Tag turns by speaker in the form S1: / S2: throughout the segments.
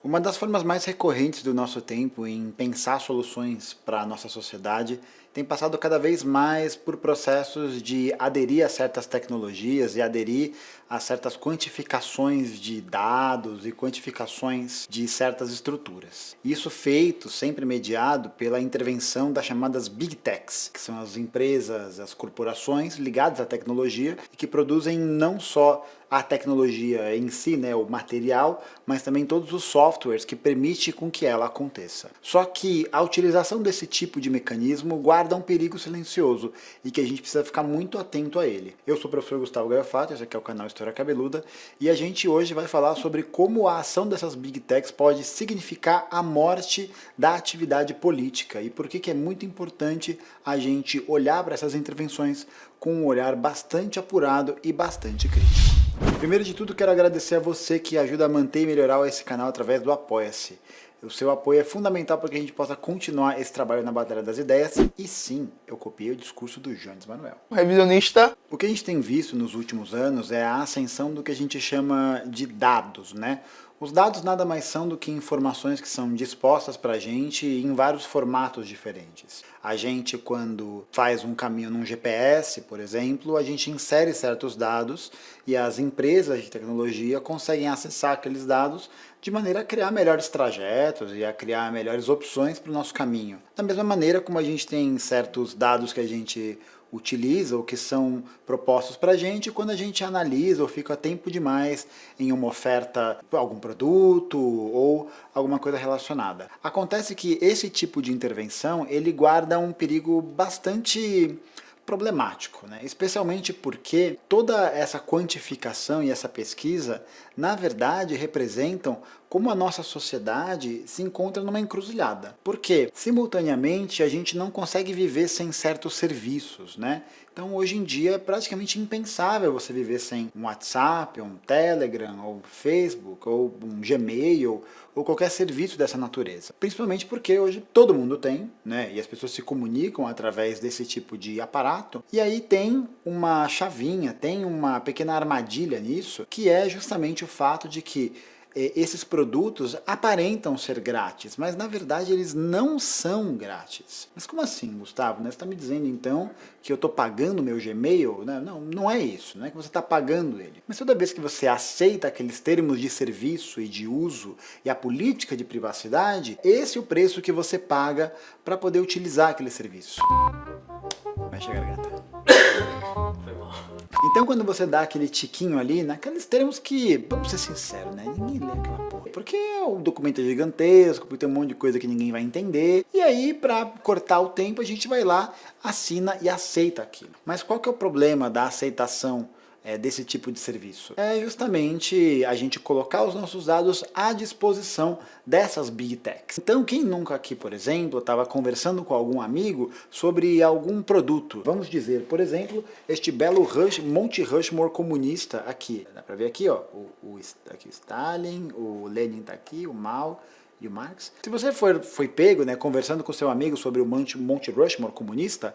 S1: Uma das formas mais recorrentes do nosso tempo em pensar soluções para a nossa sociedade tem passado cada vez mais por processos de aderir a certas tecnologias e aderir a certas quantificações de dados e quantificações de certas estruturas. Isso feito sempre mediado pela intervenção das chamadas Big Techs, que são as empresas, as corporações ligadas à tecnologia e que produzem não só a tecnologia em si, né, o material, mas também todos os softwares que permitem com que ela aconteça. Só que a utilização desse tipo de mecanismo guarda um perigo silencioso e que a gente precisa ficar muito atento a ele. Eu sou o professor Gustavo Gaiofato, esse aqui é o canal História Cabeluda, e a gente hoje vai falar sobre como a ação dessas Big Techs pode significar a morte da atividade política e por que é muito importante a gente olhar para essas intervenções com um olhar bastante apurado e bastante crítico. Primeiro de tudo, quero agradecer a você que ajuda a manter e melhorar esse canal através do Apoia-se. O seu apoio é fundamental para que a gente possa continuar esse trabalho na Batalha das Ideias. E sim, eu copiei o discurso do Jones Manuel.
S2: O revisionista.
S1: O que a gente tem visto nos últimos anos é a ascensão do que a gente chama de dados, né? Os dados nada mais são do que informações que são dispostas para a gente em vários formatos diferentes. A gente, quando faz um caminho num GPS, por exemplo, a gente insere certos dados e as empresas de tecnologia conseguem acessar aqueles dados de maneira a criar melhores trajetos e a criar melhores opções para o nosso caminho. Da mesma maneira como a gente tem certos dados que a gente utiliza ou que são propostos para a gente quando a gente analisa ou fica tempo demais em uma oferta, algum produto ou alguma coisa relacionada. Acontece que esse tipo de intervenção ele guarda um perigo bastante problemático, né? Especialmente porque toda essa quantificação e essa pesquisa, na verdade, representam como a nossa sociedade se encontra numa encruzilhada. Porque, simultaneamente, a gente não consegue viver sem certos serviços, né? Então, hoje em dia, é praticamente impensável você viver sem um WhatsApp, um Telegram, ou um Facebook, ou um Gmail, ou qualquer serviço dessa natureza. Principalmente porque hoje todo mundo tem, né? E as pessoas se comunicam através desse tipo de aparato. E aí tem uma chavinha, tem uma pequena armadilha nisso, que é justamente o fato de que esses produtos aparentam ser grátis, mas na verdade eles não são grátis. Mas como assim, Gustavo? Você está me dizendo então que eu estou pagando o meu Gmail? Não, não é isso, não é que você está pagando ele. Mas toda vez que você aceita aqueles termos de serviço e de uso e a política de privacidade, esse é o preço que você paga para poder utilizar aquele serviço. Vai chegar a garganta. Então quando você dá aquele tiquinho ali, naqueles termos que, vamos ser sinceros, né? Ninguém lê aquela porra. Porque o documento é gigantesco, porque tem um monte de coisa que ninguém vai entender. E aí, para cortar o tempo, a gente vai lá, assina e aceita aquilo. Mas qual que é o problema da aceitação desse tipo de serviço? É justamente a gente colocar os nossos dados à disposição dessas Big Techs. Então, quem nunca aqui, por exemplo, estava conversando com algum amigo sobre algum produto? Vamos dizer, por exemplo, este belo Monte Rushmore comunista aqui. Dá para ver aqui, ó, aqui o Stalin, o Lenin está aqui, o Mao e o Marx. Se você foi pego, né, conversando com seu amigo sobre o Monte Rushmore comunista,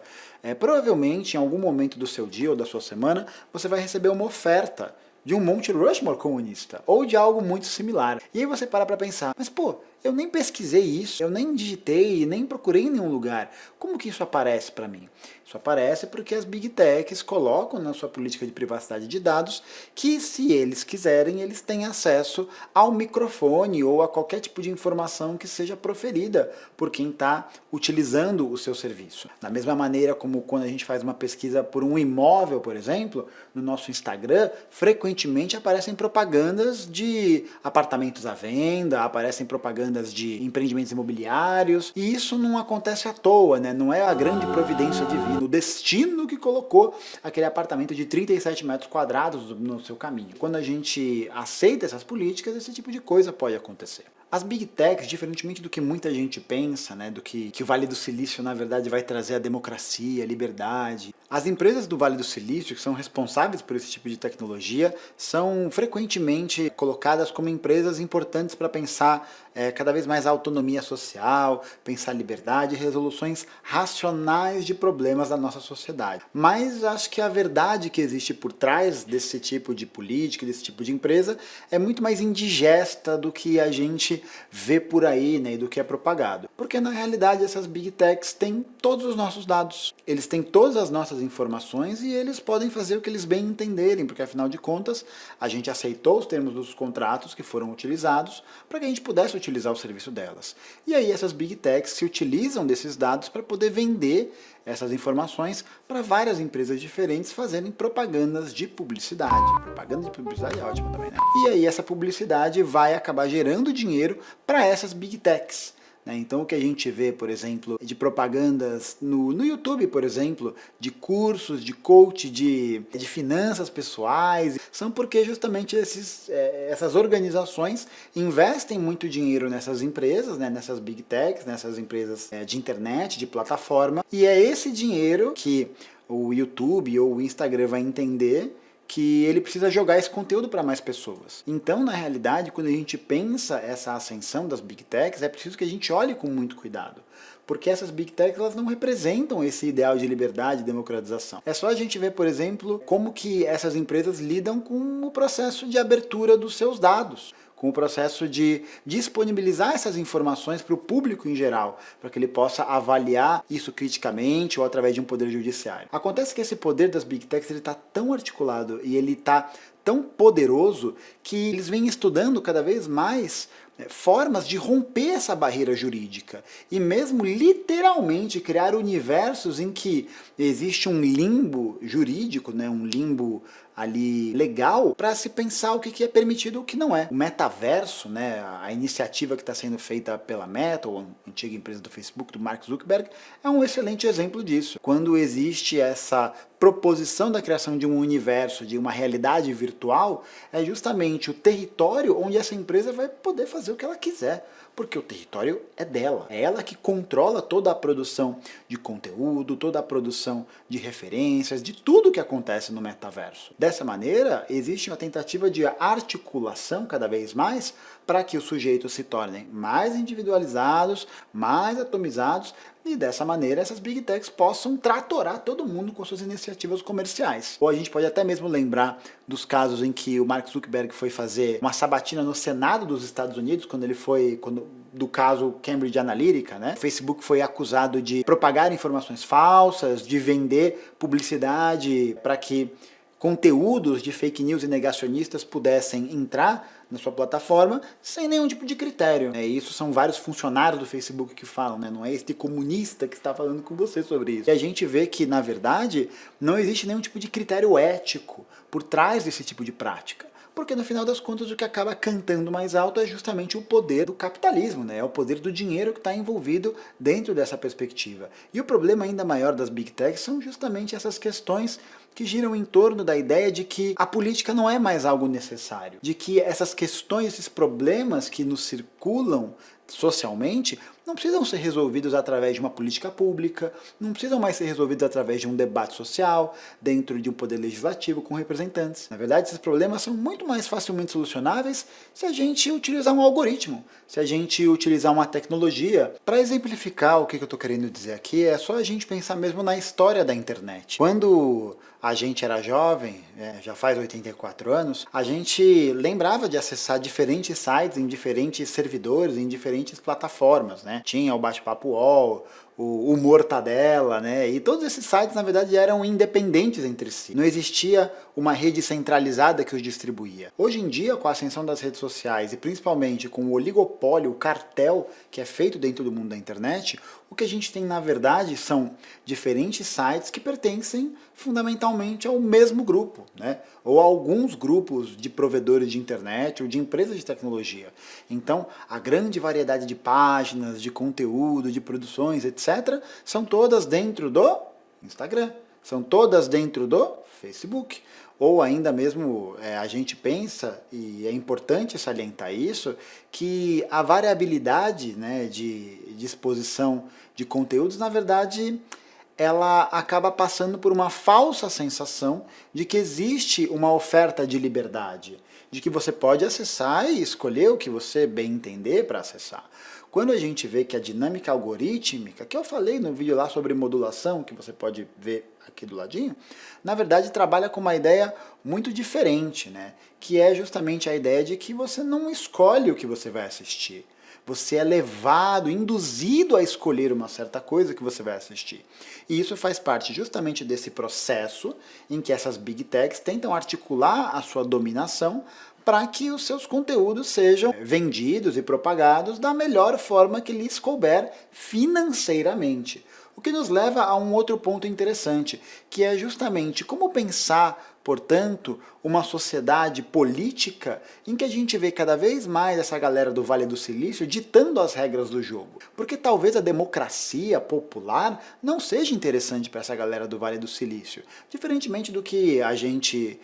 S1: provavelmente em algum momento do seu dia ou da sua semana, você vai receber uma oferta de um Monte Rushmore comunista, ou de algo muito similar. E aí você para pensar, mas pô, eu nem pesquisei isso, eu nem digitei, nem procurei em nenhum lugar. Como que isso aparece para mim? Isso aparece porque as Big Techs colocam na sua política de privacidade de dados que, se eles quiserem, eles têm acesso ao microfone ou a qualquer tipo de informação que seja proferida por quem está utilizando o seu serviço. Da mesma maneira como quando a gente faz uma pesquisa por um imóvel, por exemplo, no nosso Instagram, frequentemente aparecem propagandas de apartamentos à venda, aparecem propagandas de empreendimentos imobiliários, e isso não acontece à toa, né? Não é a grande providência divina, o destino que colocou aquele apartamento de 37 metros quadrados no seu caminho. Quando a gente aceita essas políticas, esse tipo de coisa pode acontecer. As Big Techs, diferentemente do que muita gente pensa, né, do que o Vale do Silício na verdade vai trazer a democracia, a liberdade, as empresas do Vale do Silício, que são responsáveis por esse tipo de tecnologia, são frequentemente colocadas como empresas importantes para pensar cada vez mais a autonomia social, pensar liberdade e resoluções racionais de problemas da nossa sociedade. Mas acho que a verdade que existe por trás desse tipo de política, desse tipo de empresa, é muito mais indigesta do que a gente gente vê por aí, né, e do que é propagado. Porque na realidade essas Big Techs têm todos os nossos dados, eles têm todas as nossas informações e eles podem fazer o que eles bem entenderem, porque afinal de contas a gente aceitou os termos dos contratos que foram utilizados para que a gente pudesse utilizar o serviço delas. E aí essas Big Techs se utilizam desses dados para poder vender essas informações para várias empresas diferentes fazerem propagandas de publicidade. Propaganda de publicidade é ótimo também, né? E aí essa publicidade vai acabar gerando dinheiro para essas Big Techs. Então o que a gente vê, por exemplo, de propagandas no YouTube, por exemplo, de cursos, de coach, de finanças pessoais, são porque justamente essas organizações investem muito dinheiro nessas empresas, né, nessas Big Techs, nessas empresas de internet, de plataforma, e é esse dinheiro que o YouTube ou o Instagram vai entender que ele precisa jogar esse conteúdo para mais pessoas. Então, na realidade, quando a gente pensa essa ascensão das Big Techs, é preciso que a gente olhe com muito cuidado. Porque essas Big Techs elas não representam esse ideal de liberdade e democratização. É só a gente ver, por exemplo, como que essas empresas lidam com o processo de abertura dos seus dados, com o processo de disponibilizar essas informações para o público em geral, para que ele possa avaliar isso criticamente ou através de um poder judiciário. Acontece que esse poder das Big Techs está tão articulado e ele está tão poderoso que eles vêm estudando cada vez mais formas de romper essa barreira jurídica e mesmo literalmente criar universos em que existe um limbo jurídico, né, um limbo ali legal para se pensar o que é permitido e o que não é. O metaverso, né, a iniciativa que está sendo feita pela Meta, ou a antiga empresa do Facebook, do Mark Zuckerberg, é um excelente exemplo disso. Quando existe essa proposição da criação de um universo, de uma realidade virtual, é justamente o território onde essa empresa vai poder fazer o que ela quiser, porque o território é dela. É ela que controla toda a produção de conteúdo, toda a produção de referências, de tudo que acontece no metaverso. Dessa maneira, existe uma tentativa de articulação cada vez mais para que os sujeitos se tornem mais individualizados, mais atomizados, e dessa maneira essas Big Techs possam tratorar todo mundo com suas iniciativas comerciais. Ou a gente pode até mesmo lembrar dos casos em que o Mark Zuckerberg foi fazer uma sabatina no Senado dos Estados Unidos, do caso Cambridge Analytica, né? O Facebook foi acusado de propagar informações falsas, de vender publicidade para que conteúdos de fake news e negacionistas pudessem entrar na sua plataforma sem nenhum tipo de critério. Isso são vários funcionários do Facebook que falam, né? Não é este comunista que está falando com você sobre isso. E a gente vê que, na verdade, não existe nenhum tipo de critério ético por trás desse tipo de prática. Porque no final das contas o que acaba cantando mais alto é justamente o poder do capitalismo, né? É o poder do dinheiro que está envolvido dentro dessa perspectiva. E o problema ainda maior das Big Techs são justamente essas questões que giram em torno da ideia de que a política não é mais algo necessário, de que essas questões, esses problemas que nos circulam socialmente não precisam ser resolvidos através de uma política pública, não precisam mais ser resolvidos através de um debate social, dentro de um poder legislativo com representantes. Na verdade, esses problemas são muito mais facilmente solucionáveis se a gente utilizar um algoritmo, se a gente utilizar uma tecnologia. Para exemplificar o que eu estou querendo dizer aqui, é só a gente pensar mesmo na história da internet. Quando a gente era jovem, já faz 84 anos, a gente lembrava de acessar diferentes sites em diferentes servidores, em diferentes plataformas, né? Tinha o Bate-Papo UOL, o Mortadela, né? E todos esses sites, na verdade, eram independentes entre si. Não existia uma rede centralizada que os distribuía. Hoje em dia, com a ascensão das redes sociais e principalmente com o oligopólio, o cartel que é feito dentro do mundo da internet, o que a gente tem, na verdade, são diferentes sites que pertencem fundamentalmente ao mesmo grupo, né? Ou a alguns grupos de provedores de internet ou de empresas de tecnologia. Então, a grande variedade de páginas, de conteúdo, de produções, etc., são todas dentro do Instagram, são todas dentro do Facebook. Ou ainda mesmo a gente pensa, e é importante salientar isso, que a variabilidade, né, de exposição de conteúdos, na verdade, ela acaba passando por uma falsa sensação de que existe uma oferta de liberdade, de que você pode acessar e escolher o que você bem entender para acessar. Quando a gente vê que a dinâmica algorítmica, que eu falei no vídeo lá sobre modulação, que você pode ver aqui do ladinho, na verdade trabalha com uma ideia muito diferente, né? Que é justamente a ideia de que você não escolhe o que você vai assistir. Você é levado, induzido a escolher uma certa coisa que você vai assistir. E isso faz parte justamente desse processo em que essas Big Techs tentam articular a sua dominação para que os seus conteúdos sejam vendidos e propagados da melhor forma que lhes couber financeiramente. O que nos leva a um outro ponto interessante, que é justamente como pensar, portanto, uma sociedade política em que a gente vê cada vez mais essa galera do Vale do Silício ditando as regras do jogo. Porque talvez a democracia popular não seja interessante para essa galera do Vale do Silício, diferentemente do que a gente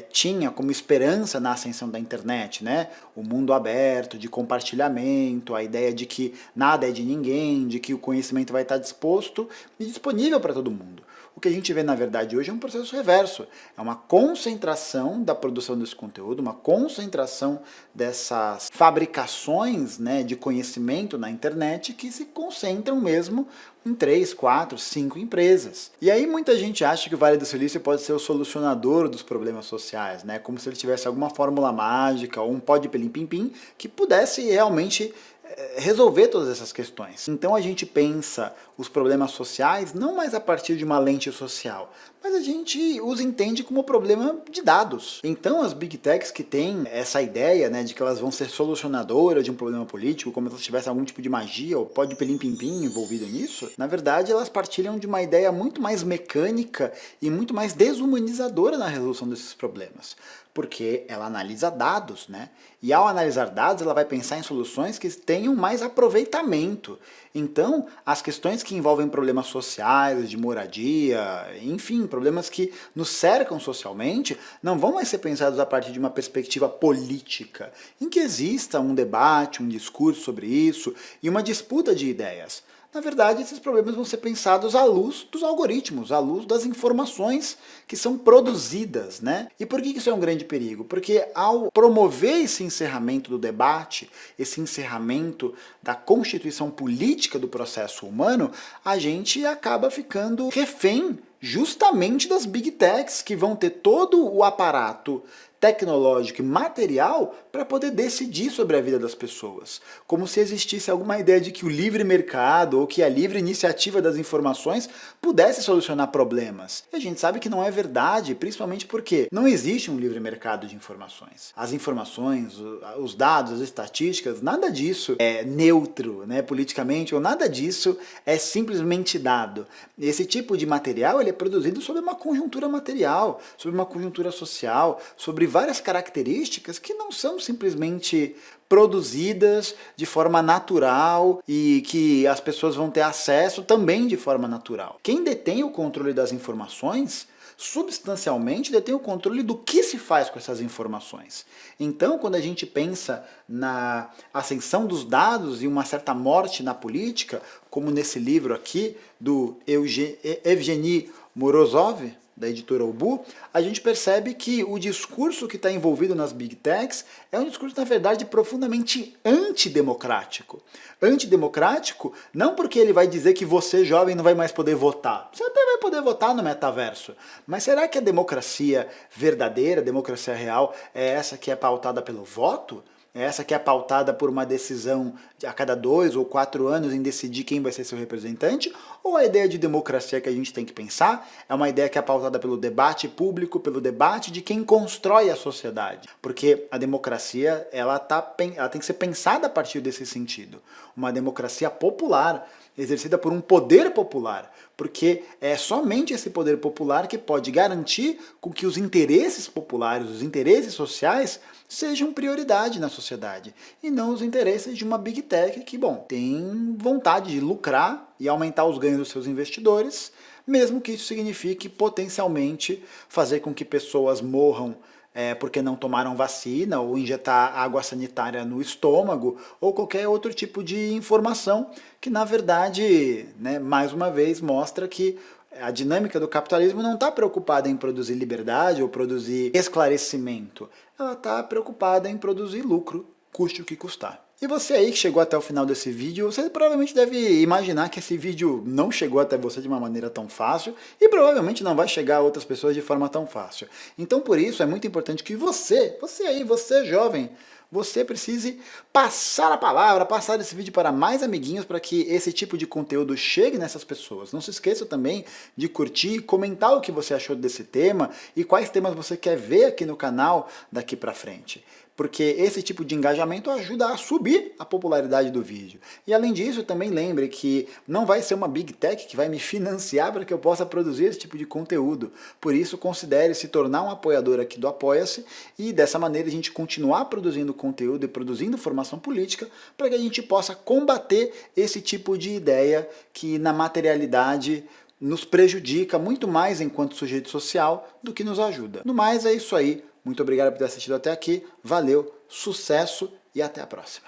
S1: tinha como esperança na ascensão da internet, né? O mundo aberto, de compartilhamento, a ideia de que nada é de ninguém, de que o conhecimento vai estar disposto e disponível para todo mundo. O que a gente vê, na verdade, hoje é um processo reverso. É uma concentração da produção desse conteúdo, uma concentração dessas fabricações, né, de conhecimento na internet que se concentram mesmo em 3, 4, 5 empresas. E aí muita gente acha que o Vale do Silício pode ser o solucionador dos problemas sociais, né? Como se ele tivesse alguma fórmula mágica ou um pó de pelim-pim-pim que pudesse realmente resolver todas essas questões. Então a gente pensa os problemas sociais não mais a partir de uma lente social, mas a gente os entende como problema de dados. Então as Big Techs que têm essa ideia, né, de que elas vão ser solucionadoras de um problema político, como se elas tivessem algum tipo de magia ou pó de pelim-pim-pim envolvido nisso, na verdade elas partilham de uma ideia muito mais mecânica e muito mais desumanizadora na resolução desses problemas. Porque ela analisa dados, né? E ao analisar dados, ela vai pensar em soluções que tenham mais aproveitamento. Então, as questões que envolvem problemas sociais, de moradia, enfim, problemas que nos cercam socialmente, não vão mais ser pensados a partir de uma perspectiva política, em que exista um debate, um discurso sobre isso e uma disputa de ideias. Na verdade, esses problemas vão ser pensados à luz dos algoritmos, à luz das informações que são produzidas, né? E por que isso é um grande perigo? Porque ao promover esse encerramento do debate, esse encerramento da constituição política do processo humano, a gente acaba ficando refém justamente das Big Techs, que vão ter todo o aparato tecnológico e material para poder decidir sobre a vida das pessoas. Como se existisse alguma ideia de que o livre mercado ou que a livre iniciativa das informações pudesse solucionar problemas. E a gente sabe que não é verdade, principalmente porque não existe um livre mercado de informações. As informações, os dados, as estatísticas, nada disso é neutro, né, politicamente, ou nada disso é simplesmente dado. Esse tipo de material ele é produzido sobre uma conjuntura material, sobre uma conjuntura social, sobre várias características que não são simplesmente produzidas de forma natural e que as pessoas vão ter acesso também de forma natural. Quem detém o controle das informações substancialmente detém o controle do que se faz com essas informações. Então, quando a gente pensa na ascensão dos dados e uma certa morte na política, como nesse livro aqui do Evgeny Morozov, da editora Ubu, a gente percebe que o discurso que está envolvido nas Big Techs é um discurso, na verdade, profundamente antidemocrático. Antidemocrático não porque ele vai dizer que você, jovem, não vai mais poder votar. Você até vai poder votar no metaverso. Mas será que a democracia verdadeira, a democracia real, é essa que é pautada pelo voto? É essa que é pautada por uma decisão a cada 2 ou 4 anos em decidir quem vai ser seu representante? Ou a ideia de democracia que a gente tem que pensar é uma ideia que é pautada pelo debate público, pelo debate de quem constrói a sociedade? Porque a democracia ela tem que ser pensada a partir desse sentido. Uma democracia popular, exercida por um poder popular, porque é somente esse poder popular que pode garantir com que os interesses populares, os interesses sociais, sejam prioridade na sociedade, e não os interesses de uma Big Tech que, bom, tem vontade de lucrar e aumentar os ganhos dos seus investidores, mesmo que isso signifique potencialmente fazer com que pessoas morram porque não tomaram vacina, ou injetar água sanitária no estômago, ou qualquer outro tipo de informação que, na verdade, né, mais uma vez, mostra que a dinâmica do capitalismo não está preocupada em produzir liberdade ou produzir esclarecimento. Ela está preocupada em produzir lucro, custe o que custar. E você aí que chegou até o final desse vídeo, você provavelmente deve imaginar que esse vídeo não chegou até você de uma maneira tão fácil e provavelmente não vai chegar a outras pessoas de forma tão fácil. Então por isso é muito importante que você aí, você jovem, você precise passar a palavra, passar esse vídeo para mais amiguinhos para que esse tipo de conteúdo chegue nessas pessoas. Não se esqueça também de curtir, comentar o que você achou desse tema e quais temas você quer ver aqui no canal daqui para frente. Porque esse tipo de engajamento ajuda a subir a popularidade do vídeo. E além disso, também lembre que não vai ser uma Big Tech que vai me financiar para que eu possa produzir esse tipo de conteúdo. Por isso, considere se tornar um apoiador aqui do Apoia-se e dessa maneira a gente continuar produzindo conteúdo e produzindo formação política para que a gente possa combater esse tipo de ideia que na materialidade nos prejudica muito mais enquanto sujeito social do que nos ajuda. No mais, é isso aí. Muito obrigado por ter assistido até aqui, valeu, sucesso e até a próxima.